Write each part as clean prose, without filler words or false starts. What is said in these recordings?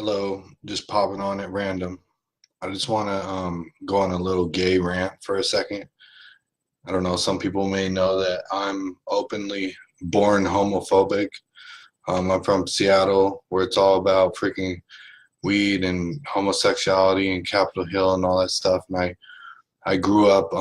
Hello, just popping on at random. I just want to go on a little gay rant for a second. I don't know, some people may know that I'm openly born homophobic. I'm from Seattle, where it's all about freaking weed and homosexuality and Capitol Hill and all that stuff. And I grew up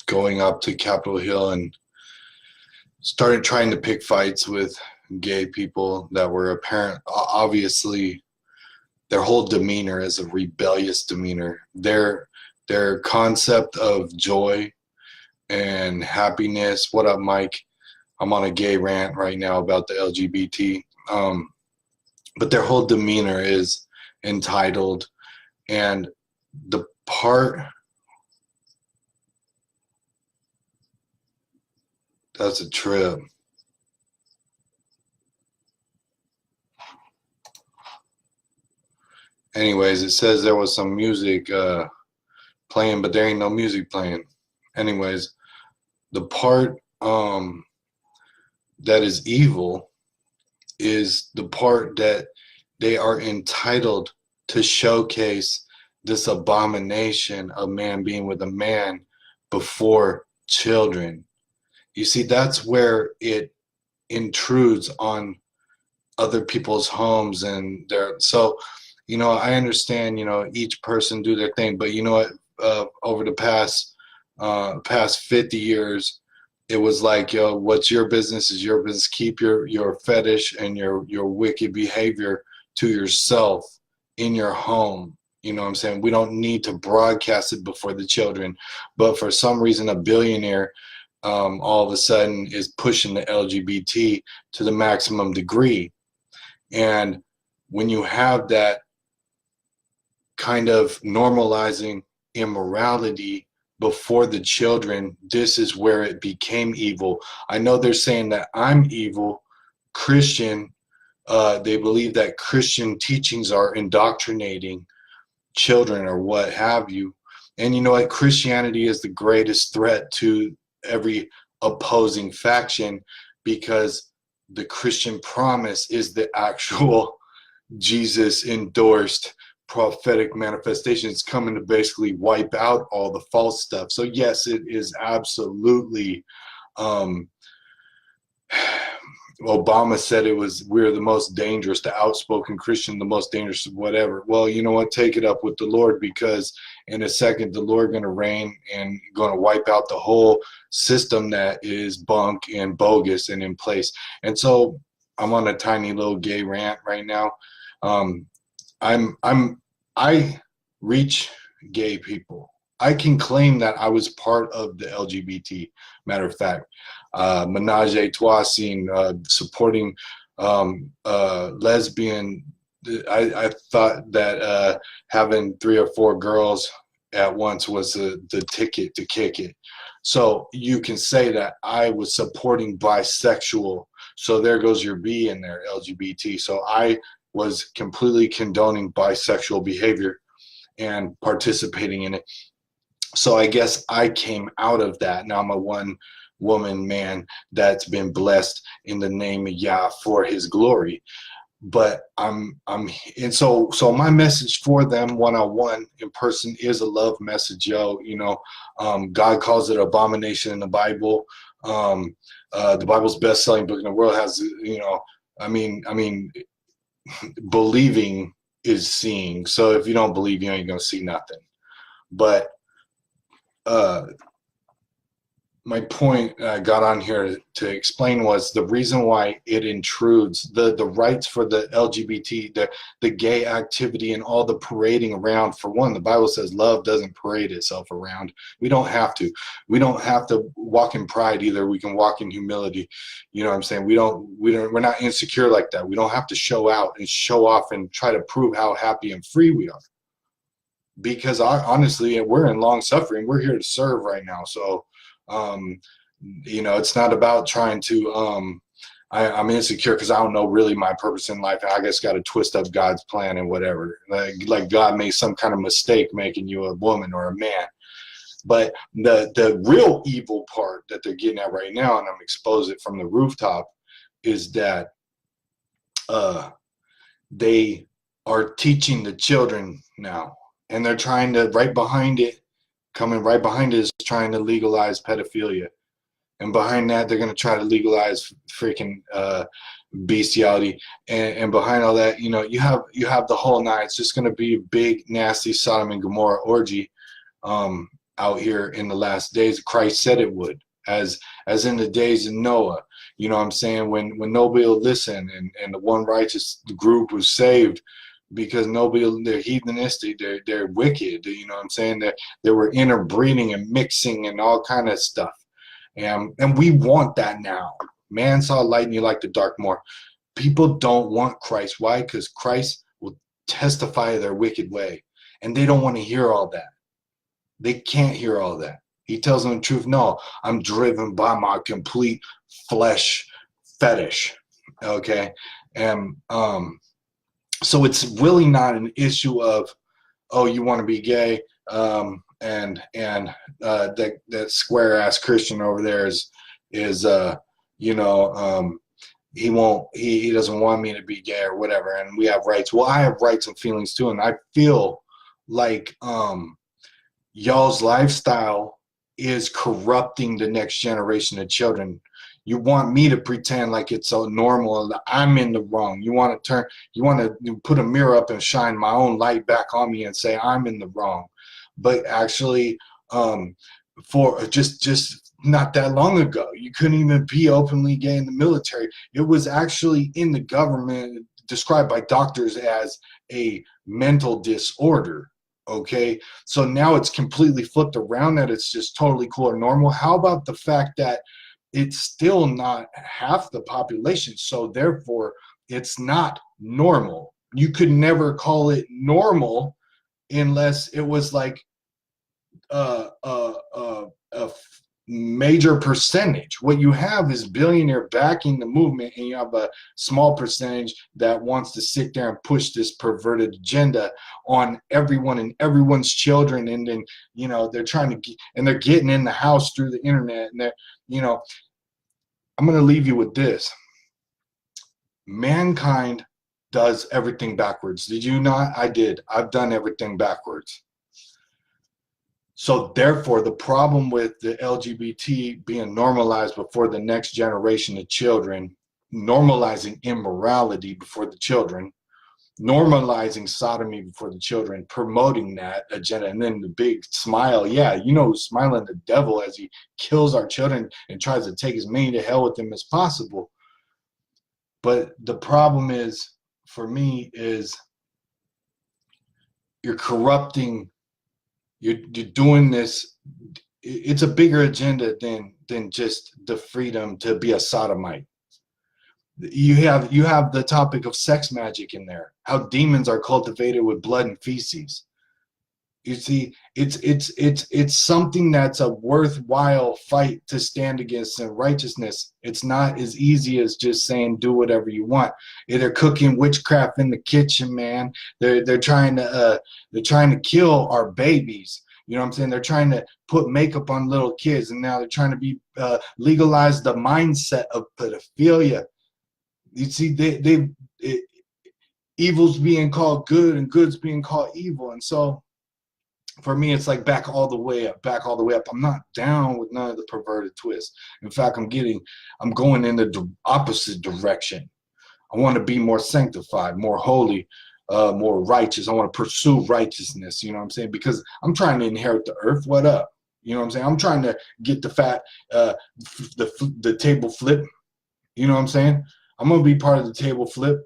going up to Capitol Hill and started trying to pick fights with gay people that were apparent, obviously their whole demeanor is a rebellious demeanor. Their concept of joy and happiness. What up, Mike? I'm on a gay rant right now about the LGBT. But their whole demeanor is entitled, and the part that's a trip. Anyways, it says there was some music playing, but there ain't no music playing. Anyways, the part that is evil is the part that they are entitled to showcase this abomination of man being with a man before children. You see, that's where it intrudes on other people's homes and their, so I understand, each person do their thing, but you know what, over the past 50 years, it was like, yo, what's your business is your business. Keep your fetish and your wicked behavior to yourself in your home. You know what I'm saying? We don't need to broadcast it before the children. But for some reason, a billionaire all of a sudden is pushing the LGBT to the maximum degree. And when you have that kind of normalizing immorality before the children, this is where it became evil. I know they're saying that I'm evil, Christian. They believe that Christian teachings are indoctrinating children or what have you. And you know what? Christianity is the greatest threat to every opposing faction, because the Christian promise is the actual Jesus endorsed prophetic manifestation. It's coming to basically wipe out all the false stuff. So yes, it is absolutely Obama said we're the most dangerous, the outspoken Christian, the most dangerous whatever. Well, you know what, take it up with the Lord, because in a second the Lord going to reign and going to wipe out the whole system that is bunk and bogus and in place. And so I'm on a tiny little gay rant right now. I reach gay people. I can claim that I was part of the LGBT. Matter of fact, menage a trois scene, supporting lesbian. I thought that having 3 or 4 girls at once was the ticket to kick it. So you can say that I was supporting bisexual. So there goes your B in there, LGBT. So I was completely condoning bisexual behavior and participating in it. So I guess I came out of that. Now I'm a one woman man that's been blessed in the name of Yah for his glory. But and so my message for them one-on-one in person is a love message, yo. God calls it abomination in the Bible. The Bible's best-selling book in the world has, I mean, believing is seeing. So if you don't believe, you ain't gonna see nothing. But my point I got on here to explain was the reason why it intrudes the rights for the LGBT, the gay activity and all the parading around. For one, the Bible says love doesn't parade itself around. We don't have to. We don't have to walk in pride either. We can walk in humility. You know what I'm saying? We're not insecure like that. We don't have to show out and show off and try to prove how happy and free we are. Because honestly, we're in long suffering. We're here to serve right now. So it's not about trying to I'm insecure because I don't know really my purpose in life. I just got to twist up God's plan and whatever, like God made some kind of mistake making you a woman or a man. But the real evil part that they're getting at right now, and I'm exposing it from the rooftop, is that they are teaching the children now, and they're trying to, right behind it, coming right behind it, is trying to legalize pedophilia, and behind that they're going to try to legalize freaking bestiality, and behind all that, you know, you have the whole nine. It's just going to be a big nasty Sodom and Gomorrah orgy out here in the last days. Christ said it would, as in the days of Noah. You know what I'm saying? When nobody will listen, and the one righteous group was saved, because nobody, they're heathenistic, they're wicked. You know what I'm saying? That they were interbreeding and mixing and all kind of stuff. And we want that now. Man saw light and you like the dark more. People don't want Christ. Why? Because Christ will testify their wicked way. And they don't want to hear all that. They can't hear all that. He tells them the truth. No, I'm driven by my complete flesh fetish. Okay? And so it's really not an issue of, oh, you want to be gay, and that square ass Christian over there is you know, he doesn't want me to be gay or whatever, and we have rights. Well, I have rights and feelings too, and I feel like y'all's lifestyle is corrupting the next generation of children. You want me to pretend like it's so normal that I'm in the wrong. You want to put a mirror up and shine my own light back on me and say I'm in the wrong. But actually, for just not that long ago, you couldn't even be openly gay in the military. It was actually in the government described by doctors as a mental disorder. Okay, so now it's completely flipped around, that it's just totally cool or normal. How about the fact that it's still not half the population, so therefore it's not normal. You could never call it normal unless it was like a major percentage. What you have is billionaire backing the movement, and you have a small percentage that wants to sit there and push this perverted agenda on everyone and everyone's children. And then, you know, they're trying to get, and they're getting in the house through the internet, and they're, you know, I'm going to leave you with this. Mankind does everything backwards. Did you not? I did. I've done everything backwards. So therefore, the problem with the LGBT being normalized before the next generation of children, normalizing immorality before the children, normalizing sodomy before the children, promoting that agenda, and then the big smile. Yeah, you know, smiling the devil as he kills our children and tries to take as many to hell with them as possible. But the problem is, for me, is you're corrupting. You're doing this. It's a bigger agenda than just the freedom to be a sodomite. You have the topic of sex magic in there, how demons are cultivated with blood and feces. You see, it's something that's a worthwhile fight to stand against in righteousness. It's not as easy as just saying do whatever you want. They're cooking witchcraft in the kitchen, man. They're trying to kill our babies. You know what I'm saying? They're trying to put makeup on little kids, and now they're trying to be legalize the mindset of pedophilia. You see, evil's being called good and good's being called evil. And so for me, it's like back all the way up. I'm not down with none of the perverted twists. In fact, I'm going in the opposite direction. I want to be more sanctified, more holy, more righteous. I want to pursue righteousness, you know what I'm saying? Because I'm trying to inherit the earth. What up? You know what I'm saying? I'm trying to get the table flip. You know what I'm saying? I'm gonna be part of the table flip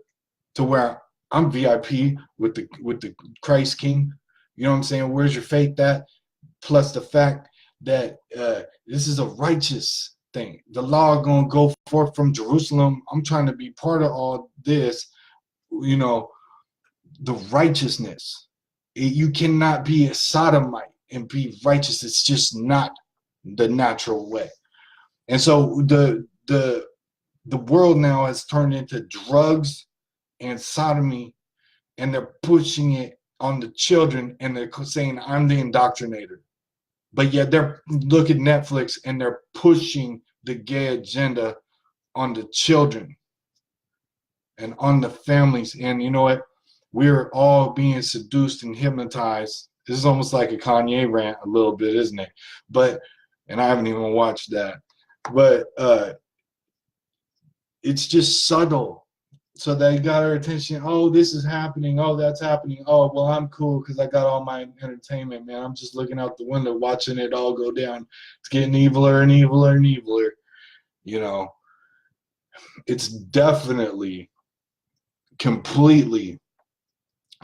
to where I'm VIP with the Christ King. You know what I'm saying? Where's your faith at? Plus the fact that this is a righteous thing. The law gonna go forth from Jerusalem. I'm trying to be part of all this. You know, the righteousness. You cannot be a sodomite and be righteous. It's just not the natural way. And so the world now has turned into drugs and sodomy, and they're pushing it on the children, and they're saying I'm the indoctrinator. But yet they're looking at Netflix and they're pushing the gay agenda on the children and on the families. And you know what? we're all being seduced and hypnotized. This is almost like a Kanye rant a little bit, isn't it? But, and I haven't even watched that, but it's just subtle. So they got our attention. Oh, this is happening. Oh, that's happening. Oh, well, I'm cool because I got all my entertainment, man. I'm just looking out the window watching it all go down. It's getting eviler and eviler and eviler. You know, it's definitely completely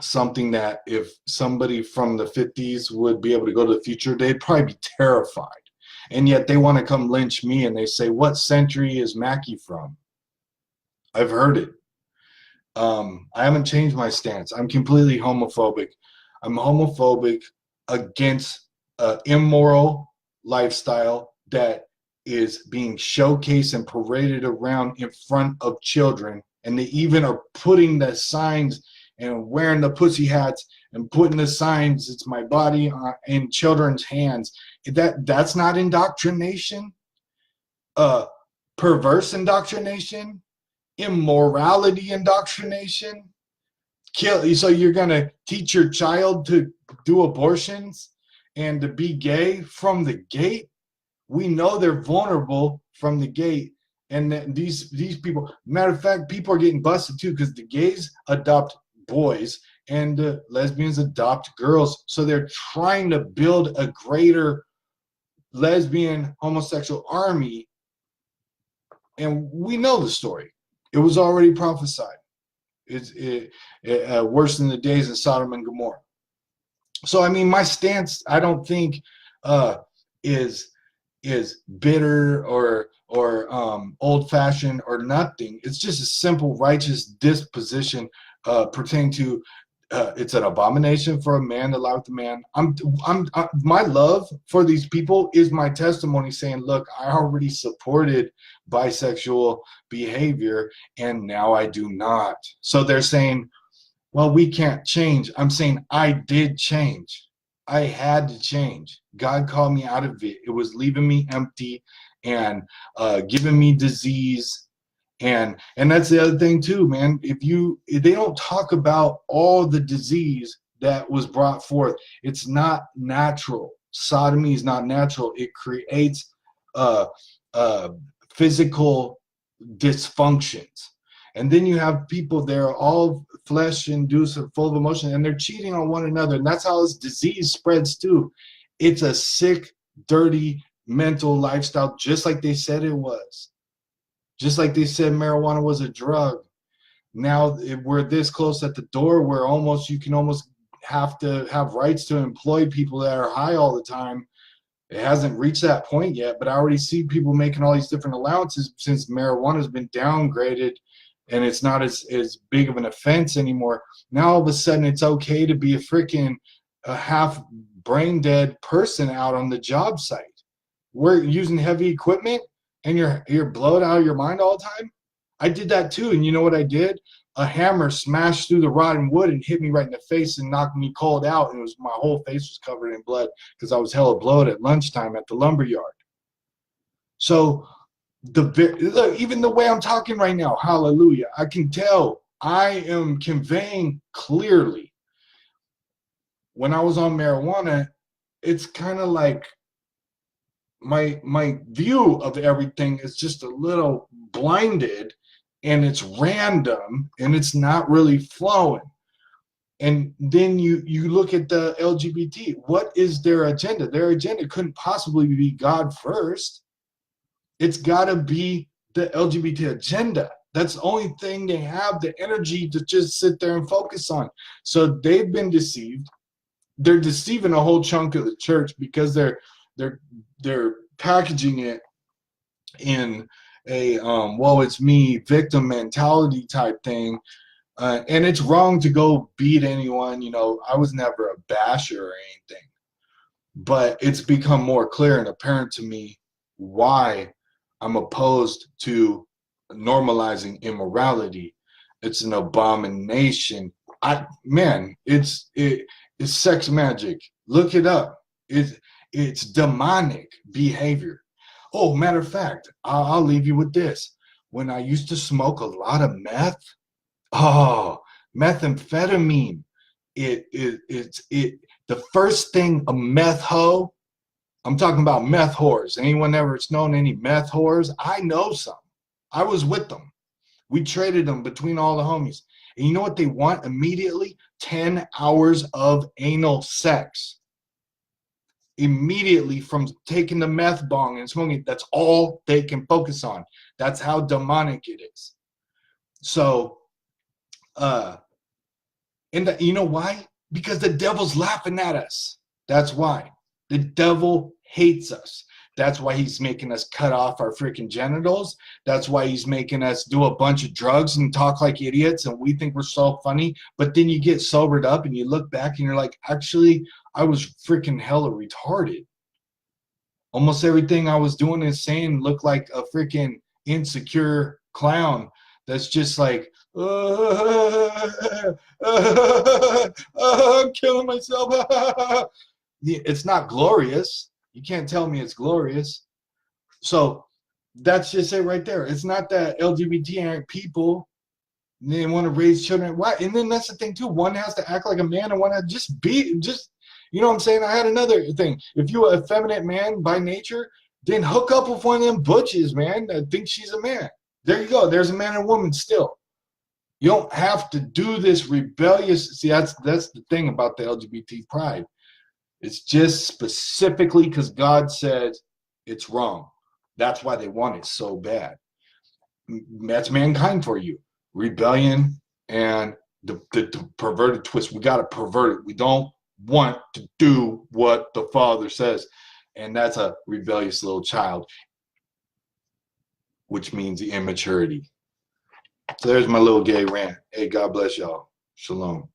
something that if somebody from the 50s would be able to go to the future, they'd probably be terrified. And yet they want to come lynch me and they say, what century is Mackie from? I've heard it. I haven't changed my stance. I'm completely homophobic. I'm homophobic against an immoral lifestyle that is being showcased and paraded around in front of children. And they even are putting the signs and wearing the pussy hats and putting the signs, it's my body, in children's hands. That's not indoctrination. Perverse indoctrination. Immorality indoctrination. So you're going to teach your child to do abortions and to be gay from the gate? We know they're vulnerable from the gate. And these people, matter of fact, people are getting busted too because the gays adopt boys and the lesbians adopt girls. So they're trying to build a greater lesbian homosexual army. And we know the story. It was already prophesied. It's worse than the days of Sodom and Gomorrah. So, I mean, my stance, I don't think is bitter or old-fashioned or nothing. It's just a simple righteous disposition pertaining to it's an abomination for a man to lie with a man. My love for these people is my testimony saying, look, I already supported bisexual behavior and now I do not. So they're saying, well, we can't change. I'm saying I did change. I had to change. God called me out of it. It was leaving me empty and giving me disease. And that's the other thing too, man. If they don't talk about all the disease that was brought forth, it's not natural. Sodomy is not natural. It creates physical dysfunctions. And then you have people there all flesh induced and full of emotion, and they're cheating on one another. And that's how this disease spreads too. It's a sick, dirty, mental lifestyle, just like they said it was. Just like they said marijuana was a drug. Now we're this close at the door where you can almost have to have rights to employ people that are high all the time. It hasn't reached that point yet, but I already see people making all these different allowances since marijuana has been downgraded and it's not as big of an offense anymore. Now all of a sudden it's okay to be a freaking half brain dead person out on the job site. We're using heavy equipment and you're blowed out of your mind all the time. I did that too, and you know what I did? A hammer smashed through the rotten wood and hit me right in the face and knocked me cold out, and my whole face was covered in blood because I was hella blowed at lunchtime at the lumber yard. So look, even the way I'm talking right now, hallelujah, I can tell I am conveying clearly. When I was on marijuana, it's kind of like my view of everything is just a little blinded, and it's random and it's not really flowing. And then you look at the LGBT. What is their agenda? Their agenda couldn't possibly be God first. It's got to be the LGBT agenda. That's the only thing they have the energy to just sit there and focus on. So they've been deceived. They're deceiving a whole chunk of the church because they're packaging it in a woe it's me victim mentality type thing, and it's wrong to go beat anyone. You know, I was never a basher or anything, but it's become more clear and apparent to me why I'm opposed to normalizing immorality. It's an abomination. It's sex magic. Look it up. It's demonic behavior. Oh, matter of fact, I'll leave you with this. When I used to smoke a lot of meth, oh Methamphetamine. The first thing a meth hoe, I'm talking about meth whores. Anyone ever known any meth whores? I know some. I was with them. We traded them between all the homies. And you know what they want immediately? 10 hours of anal sex. Immediately from taking the meth bong and smoking. That's all they can focus on. That's how demonic it is. So, you know why? Because the devil's laughing at us. That's why. The devil hates us. That's why he's making us cut off our freaking genitals. That's why he's making us do a bunch of drugs and talk like idiots, and we think we're so funny. But then you get sobered up and you look back and you're like, actually, I was freaking hella retarded. Almost everything I was doing and saying looked like a freaking insecure clown that's just like, I'm killing myself. It's not glorious. You can't tell me it's glorious. So that's just it right there. It's not that LGBT aren't people. They want to raise children. Why? And then that's the thing too. One has to act like a man and one has to just be, you know what I'm saying? I had another thing. If you're a effeminate man by nature, then hook up with one of them butches, man, that thinks she's a man. There you go. There's a man and woman still. You don't have to do this rebellious. See, that's the thing about the LGBT pride. It's just specifically because God said it's wrong. That's why they want it so bad. That's mankind for you. Rebellion and the perverted twist. We got to pervert it. We don't want to do what the Father says. And that's a rebellious little child, which means the immaturity. So there's my little gay rant. Hey, God bless y'all. Shalom.